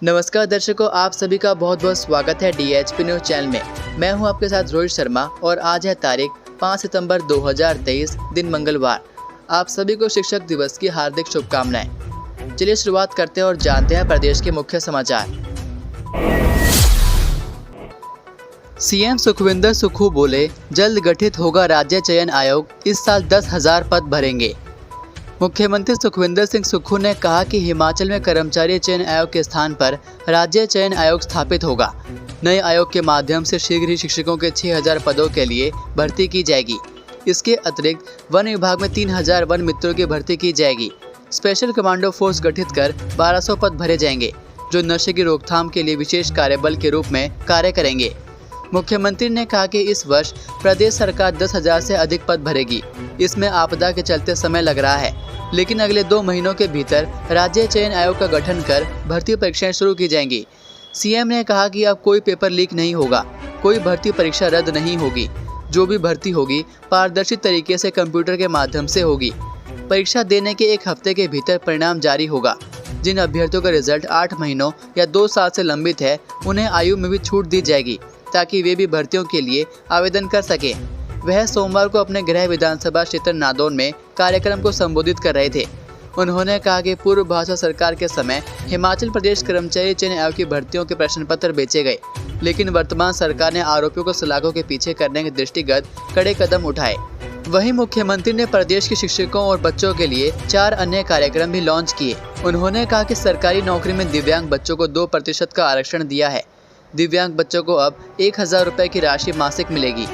नमस्कार दर्शकों, आप सभी का बहुत बहुत स्वागत है DHP न्यूज़ चैनल में। मैं हूं आपके साथ रोहित शर्मा और आज है तारीख 5 सितंबर 2023, दिन मंगलवार। आप सभी को शिक्षक दिवस की हार्दिक शुभकामनाएं। चलिए शुरुआत करते हैं और जानते हैं प्रदेश के मुख्य समाचार। सीएम सुखविंदर सुक्खू बोले, जल्द गठित होगा राज्य चयन आयोग, इस साल 10,000 पद भरेंगे। मुख्यमंत्री सुखविंदर सिंह सुक्खू ने कहा कि हिमाचल में कर्मचारी चयन आयोग के स्थान पर राज्य चयन आयोग स्थापित होगा। नए आयोग के माध्यम से शीघ्र ही शिक्षकों के 6,000 पदों के लिए भर्ती की जाएगी। इसके अतिरिक्त वन विभाग में 3,000 वन मित्रों की भर्ती की जाएगी। स्पेशल कमांडो फोर्स गठित कर 1,200 पद भरे जाएंगे, जो नशे की रोकथाम के लिए विशेष कार्यबल के रूप में कार्य करेंगे। मुख्यमंत्री ने कहा कि इस वर्ष प्रदेश सरकार 10,000 से अधिक पद भरेगी। इसमें आपदा के चलते समय लग रहा है, लेकिन अगले 2 महीनों के भीतर राज्य चयन आयोग का गठन कर भर्ती परीक्षाएं शुरू की जाएंगी। सीएम ने कहा कि अब कोई पेपर लीक नहीं होगा, कोई भर्ती परीक्षा रद्द नहीं होगी। जो भी भर्ती होगी पारदर्शी तरीके से कंप्यूटर के माध्यम से होगी। परीक्षा देने के 1 हफ्ते के भीतर परिणाम जारी होगा। जिन अभ्यर्थियों का रिजल्ट 8 महीनों या 2 साल से लंबित है, उन्हें आयु में भी छूट दी जाएगी, ताकि वे भी भर्तियों के लिए आवेदन कर सकें। वह सोमवार को अपने गृह विधानसभा क्षेत्र नादौन में कार्यक्रम को संबोधित कर रहे थे। उन्होंने कहा कि पूर्व भाजपा सरकार के समय हिमाचल प्रदेश कर्मचारी चयन आयोग की भर्तियों के प्रश्न पत्र बेचे गए, लेकिन वर्तमान सरकार ने आरोपियों को सलाखों के पीछे करने के दृष्टिगत कड़े कदम उठाए। वहीं मुख्यमंत्री ने प्रदेश के शिक्षकों और बच्चों के लिए 4 अन्य कार्यक्रम भी लॉन्च किए। उन्होंने कहा कि सरकारी नौकरी में दिव्यांग बच्चों को 2% का आरक्षण दिया है। दिव्यांग बच्चों को अब 1,000 रुपये की राशि मासिक मिलेगी।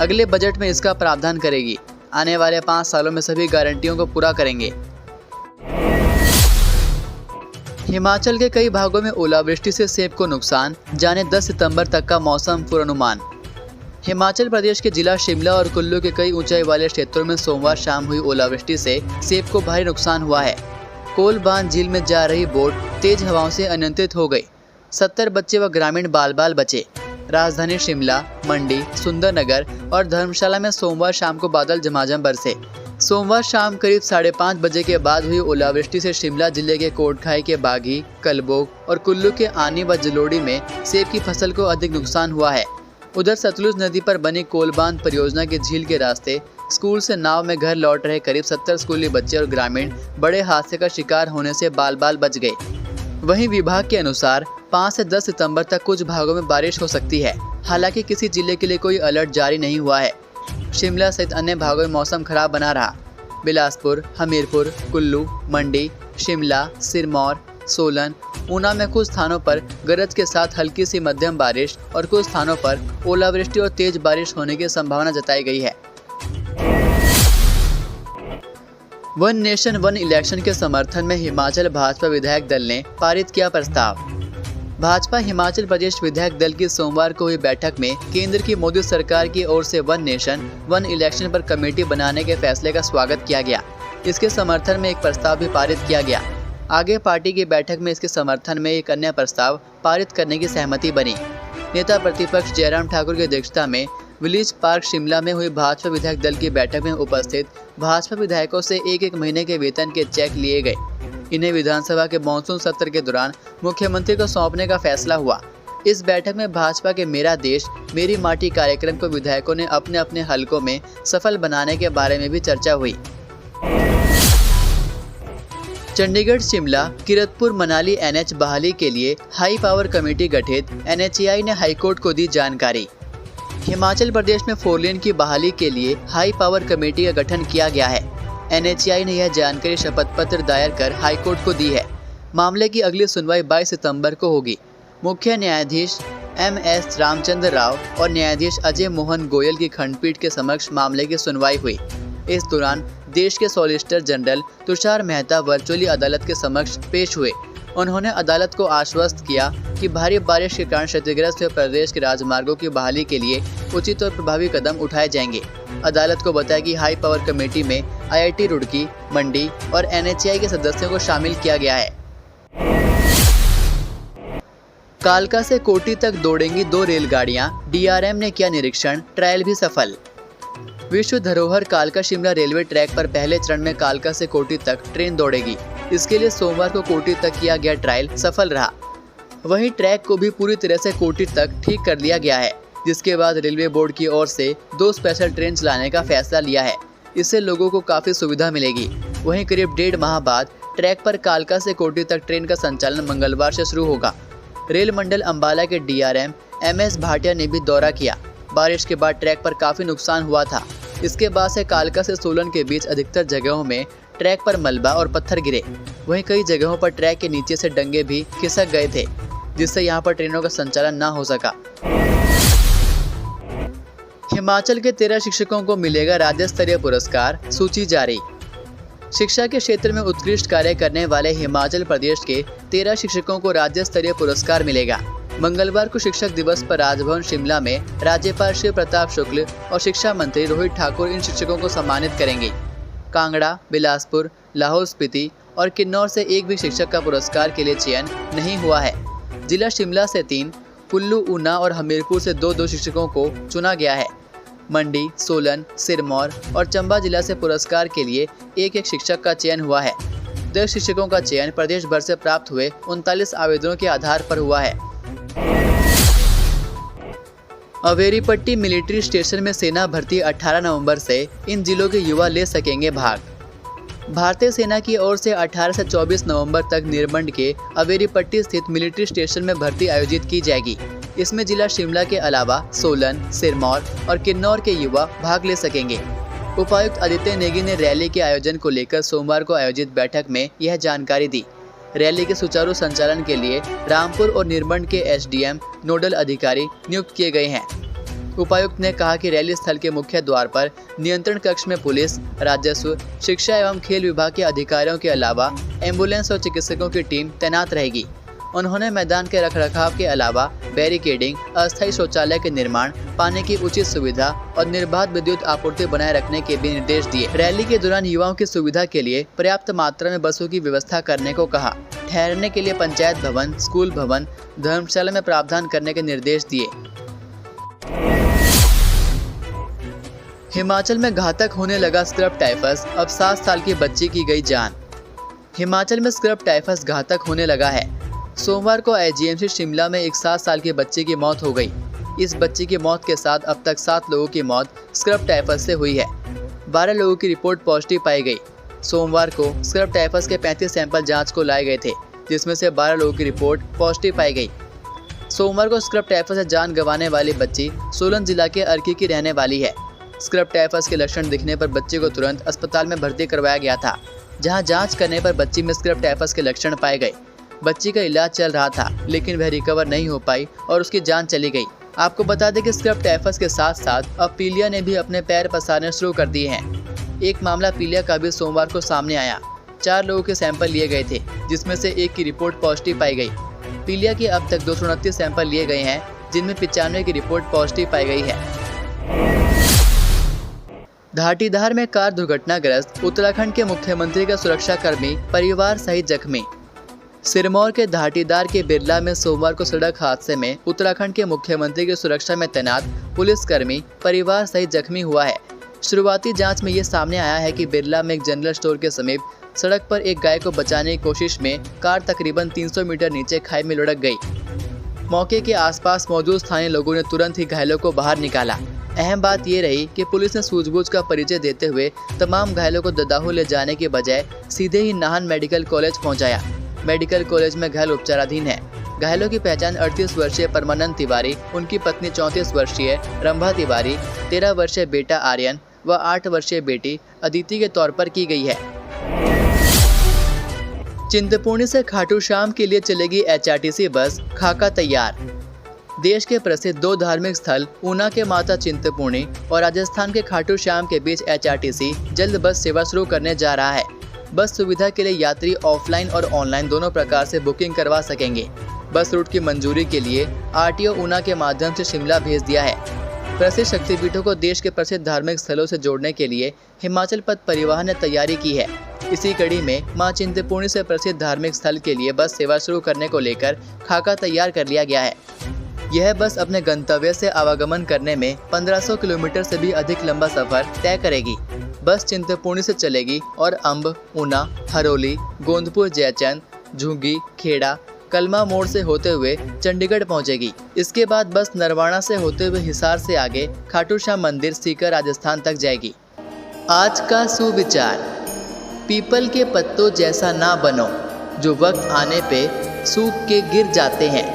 अगले बजट में इसका प्रावधान करेगी। आने वाले 5 सालों में सभी गारंटियों को पूरा करेंगे। हिमाचल के कई भागों में ओलावृष्टि से सेब को नुकसान, जाने 10 सितंबर तक का मौसम पूर्वानुमान। हिमाचल प्रदेश के जिला शिमला और कुल्लू के कई ऊंचाई वाले क्षेत्रों में सोमवार शाम हुई ओलावृष्टि से सेब को भारी नुकसान हुआ है। कोलबान झील में जा रही बोट तेज हवाओं से अनियंत्रित हो गई। 70 बच्चे व ग्रामीण बाल बचे। राजधानी शिमला, मंडी, सुंदरनगर और धर्मशाला में सोमवार शाम को बादल झमाझम बरसे। सोमवार शाम करीब 5:30 बजे के बाद हुई ओलावृष्टि से शिमला जिले के कोटखाई के बागी, कलबोग और कुल्लू के आनी व जलोड़ी में सेब की फसल को अधिक नुकसान हुआ है। उधर सतलुज नदी पर बनी कोलबांध परियोजना के झील के रास्ते स्कूल से नाव में घर लौट रहे करीब 70 स्कूली बच्चे और ग्रामीण बड़े हादसे का शिकार होने से बाल बच गए। वहीं विभाग के अनुसार 5 से 10 सितंबर तक कुछ भागों में बारिश हो सकती है। हालांकि किसी जिले के लिए कोई अलर्ट जारी नहीं हुआ है। शिमला सहित अन्य भागों में मौसम खराब बना रहा। बिलासपुर, हमीरपुर, कुल्लू, मंडी, शिमला, सिरमौर, सोलन, ऊना में कुछ स्थानों पर गरज के साथ हल्की सी मध्यम बारिश और कुछ स्थानों पर ओलावृष्टि और तेज बारिश होने की संभावना जताई गई है। वन नेशन वन इलेक्शन के समर्थन में हिमाचल भाजपा विधायक दल ने पारित किया प्रस्ताव। भाजपा हिमाचल प्रदेश विधायक दल की सोमवार को हुई बैठक में केंद्र की मोदी सरकार की ओर से वन नेशन वन इलेक्शन पर कमेटी बनाने के फैसले का स्वागत किया गया। इसके समर्थन में एक प्रस्ताव भी पारित किया गया। आगे पार्टी की बैठक में इसके समर्थन में एक अन्य प्रस्ताव पारित करने की सहमति बनी। नेता प्रतिपक्ष जयराम ठाकुर की अध्यक्षता में विलेज पार्क शिमला में हुई भाजपा विधायक दल की बैठक में उपस्थित भाजपा विधायकों से एक महीने के वेतन के चेक लिए गए। इन्हें विधानसभा के मानसून सत्र के दौरान मुख्यमंत्री को सौंपने का फैसला हुआ। इस बैठक में भाजपा के मेरा देश मेरी माटी कार्यक्रम को विधायकों ने अपने अपने हलकों में सफल बनाने के बारे में भी चर्चा हुई। चंडीगढ़ शिमला किरतपुर मनाली NH बहाली के लिए हाई पावर कमेटी गठित, NHAI ने हाईकोर्ट को दी जानकारी। हिमाचल प्रदेश में 4 लेन की बहाली के लिए हाई पावर कमेटी का गठन किया गया है। NHAI ने यह जानकारी शपथ पत्र दायर कर हाईकोर्ट को दी है। मामले की अगली सुनवाई 22 सितंबर को होगी। मुख्य न्यायाधीश MS रामचंद्र राव और न्यायाधीश अजय मोहन गोयल की खंडपीठ के समक्ष मामले की सुनवाई हुई। इस दौरान देश के solicitor general Tushar Mehta virtually अदालत के समक्ष पेश हुए। उन्होंने अदालत को आश्वस्त किया कि भारी बारिश के कारण क्षतिग्रस्त हुए प्रदेश के राजमार्गों की बहाली के लिए उचित और प्रभावी कदम उठाए जाएंगे। अदालत को बताया कि हाई पावर कमेटी में IIT रुड़की, मंडी और NHAI के सदस्यों को शामिल किया गया है। कालका से कोटी तक दौड़ेंगी 2 रेलगाड़ियां, DRM ने किया निरीक्षण, ट्रायल भी सफल। विश्व धरोहर कालका शिमला रेलवे ट्रैक पर पहले चरण में कालका से कोटी तक ट्रेन दौड़ेगी। इसके लिए सोमवार को कोटी तक किया गया ट्रायल सफल रहा। वहीं ट्रैक को भी पूरी तरह से कोटी तक ठीक कर लिया गया है, जिसके बाद रेलवे बोर्ड की ओर से 2 स्पेशल ट्रेन चलाने का फैसला लिया है। इससे लोगों को काफ़ी सुविधा मिलेगी। वहीं करीब 1.5 माह बाद ट्रैक पर कालका से कोटी तक ट्रेन का संचालन मंगलवार से शुरू होगा। रेल मंडल अंबाला के DRM MS भाटिया ने भी दौरा किया। बारिश के बाद ट्रैक पर काफ़ी नुकसान हुआ था। इसके बाद से कालका से सोलन के बीच अधिकतर जगहों में ट्रैक पर मलबा और पत्थर गिरे। वहीं कई जगहों पर ट्रैक के नीचे से डंगे भी खिसक गए थे, जिससे यहां पर ट्रेनों का संचालन न हो सका। हिमाचल के 13 शिक्षकों को मिलेगा राज्य स्तरीय पुरस्कार, सूची जारी। शिक्षा के क्षेत्र में उत्कृष्ट कार्य करने वाले हिमाचल प्रदेश के 13 शिक्षकों को राज्य स्तरीय पुरस्कार मिलेगा। मंगलवार को शिक्षक दिवस पर राजभवन शिमला में राज्यपाल श्री प्रताप शुक्ल और शिक्षा मंत्री रोहित ठाकुर इन शिक्षकों को सम्मानित करेंगे। कांगड़ा, बिलासपुर, लाहौल स्पीति और किन्नौर से एक भी शिक्षक का पुरस्कार के लिए चयन नहीं हुआ है। जिला शिमला से 3, कुल्लू, ऊना और हमीरपुर से 2-2 शिक्षकों को चुना गया है। मंडी, सोलन, सिरमौर और चंबा जिला से पुरस्कार के लिए 1-1 शिक्षक का चयन हुआ है। 10 शिक्षकों का चयन प्रदेश भर से प्राप्त हुए 39 आवेदनों के आधार पर हुआ है। अवेरीपट्टी मिलिट्री स्टेशन में सेना भर्ती 18 नवंबर से इन जिलों के युवा ले सकेंगे भाग। भारतीय सेना की ओर से 18 से 24 नवंबर तक निरमंड के अवेरीपट्टी स्थित मिलिट्री स्टेशन में भर्ती आयोजित की जाएगी। इसमें जिला शिमला के अलावा सोलन, सिरमौर और किन्नौर के युवा भाग ले सकेंगे। उपायुक्त आदित्य नेगी ने रैली के आयोजन को लेकर सोमवार को आयोजित बैठक में यह जानकारी दी। रैली के सुचारू संचालन के लिए रामपुर और निरमंड के SDM नोडल अधिकारी नियुक्त किए गए हैं। उपायुक्त ने कहा कि रैली स्थल के मुख्य द्वार पर नियंत्रण कक्ष में पुलिस, राजस्व, शिक्षा एवं खेल विभाग के अधिकारियों के अलावा एम्बुलेंस और चिकित्सकों की टीम तैनात रहेगी। उन्होंने मैदान के रखरखाव के अलावा बैरिकेडिंग, अस्थायी शौचालय के निर्माण, पानी की उचित सुविधा और निर्बाध विद्युत आपूर्ति बनाए रखने के भी निर्देश दिए। रैली के दौरान युवाओं की सुविधा के लिए पर्याप्त मात्रा में बसों की व्यवस्था करने को कहा। ठहरने के लिए पंचायत भवन, स्कूल भवन, धर्मशाला में प्रावधान करने के निर्देश दिए। हिमाचल में घातक होने लगा स्क्रब टाइफस, अब 7 साल की बच्ची की गई जान। हिमाचल में स्क्रब टाइफस घातक होने लगा है। सोमवार को IGMC शिमला में एक 7 साल की बच्ची की मौत हो गई। इस बच्ची की मौत के साथ अब तक 7 लोगों की मौत स्क्रब टाइफस से हुई है। 12 लोगों की रिपोर्ट पॉजिटिव पाई गई। सोमवार को स्क्रब टाइफस के 35 सैंपल जांच को लाए गए थे, जिसमें से 12 लोगों की रिपोर्ट पॉजिटिव पाई गई। सोमवार को स्क्रब टाइफस से जान गंवाने वाली बच्ची सोलन जिला के अर्की की रहने वाली है। स्क्रब टाइफस के लक्षण दिखने पर बच्ची को तुरंत अस्पताल में भर्ती करवाया गया था, जहां जांच करने पर बच्ची में स्क्रब टाइफस के लक्षण पाए गए। बच्ची का इलाज चल रहा था, लेकिन वह रिकवर नहीं हो पाई और उसकी जान चली गई। आपको बता दें कि स्क्रब टाइफस के साथ साथ अब पीलिया ने भी अपने पैर पसारने शुरू कर दिए हैं। एक मामला पीलिया का भी सोमवार को सामने आया। 4 लोगों के सैंपल लिए गए थे, जिसमें से एक की रिपोर्ट पॉजिटिव पाई गई। पीलिया के अब तक 229 सैंपल लिए गए हैं, जिनमें 95 की रिपोर्ट पॉजिटिव पाई गई है। धाटीधार में कार दुर्घटनाग्रस्त, उत्तराखंड के मुख्यमंत्री का सुरक्षाकर्मी परिवार सहित जख्मी। सिरमौर के धाटीदार के बिरला में सोमवार को सड़क हादसे में उत्तराखंड के मुख्यमंत्री की सुरक्षा में तैनात पुलिसकर्मी परिवार सहित जख्मी हुआ है। शुरुआती जांच में ये सामने आया है कि बिरला में एक जनरल स्टोर के समीप सड़क पर एक गाय को बचाने की कोशिश में कार तकरीबन 300 मीटर नीचे खाई में लुढ़क गई। मौके के आसपास मौजूद स्थानीय लोगों ने तुरंत ही घायलों को बाहर निकाला। अहम बात ये रही कि पुलिस ने सूझबूझ का परिचय देते हुए तमाम घायलों को ददाहू ले जाने के बजाय सीधे ही नाहन मेडिकल कॉलेज पहुंचाया। मेडिकल कॉलेज में घायल उपचाराधीन है। घायलों की पहचान 38 वर्षीय परमानंद तिवारी, उनकी पत्नी 34 वर्षीय रंभा तिवारी, 13 वर्षीय बेटा आर्यन व 8 वर्षीय बेटी अदिति के तौर पर की गई है। चिंतपूर्णी से खाटू श्याम के लिए चलेगी HRTC बस, खाका तैयार। देश के प्रसिद्ध 2 धार्मिक स्थल ऊना के माता चिंतपूर्णी और राजस्थान के खाटू श्याम के बीच HRTC जल्द बस सेवा शुरू करने जा रहा है। बस सुविधा के लिए यात्री ऑफलाइन और ऑनलाइन दोनों प्रकार से बुकिंग करवा सकेंगे। बस रूट की मंजूरी के लिए RTO ऊना के माध्यम से शिमला भेज दिया है। प्रसिद्ध शक्तिपीठों को देश के प्रसिद्ध धार्मिक स्थलों से जोड़ने के लिए हिमाचल पथ परिवहन ने तैयारी की है। इसी कड़ी में मां चिंतपूर्णी से प्रसिद्ध धार्मिक स्थल के लिए बस सेवा शुरू करने को लेकर खाका तैयार कर लिया गया है। यह बस अपने गंतव्य से आवागमन करने में 1500 किलोमीटर से भी अधिक लंबा सफर तय करेगी। बस चिंतपूर्णी से चलेगी और अंब, ऊना, हरोली, गोंदपुर, जयचंद, झुंगी, खेड़ा, कलमा मोड़ से होते हुए चंडीगढ़ पहुंचेगी। इसके बाद बस नरवाना से होते हुए हिसार से आगे खाटू श्याम मंदिर सीकर राजस्थान तक जाएगी। आज का सुविचार, पीपल के पत्तों जैसा ना बनो जो वक्त आने पे सूख के गिर जाते हैं।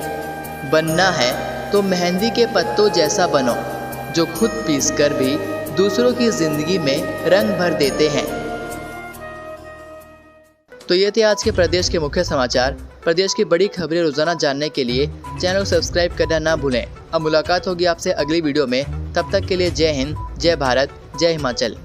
बनना है तो मेहंदी के पत्तों जैसा बनो जो खुद पीस कर भी दूसरों की जिंदगी में रंग भर देते हैं। तो ये थे आज के प्रदेश के मुख्य समाचार। प्रदेश की बड़ी खबरें रोजाना जानने के लिए चैनल को सब्सक्राइब करना ना भूलें। अब मुलाकात होगी आपसे अगली वीडियो में। तब तक के लिए जय हिंद, जय भारत, जय हिमाचल।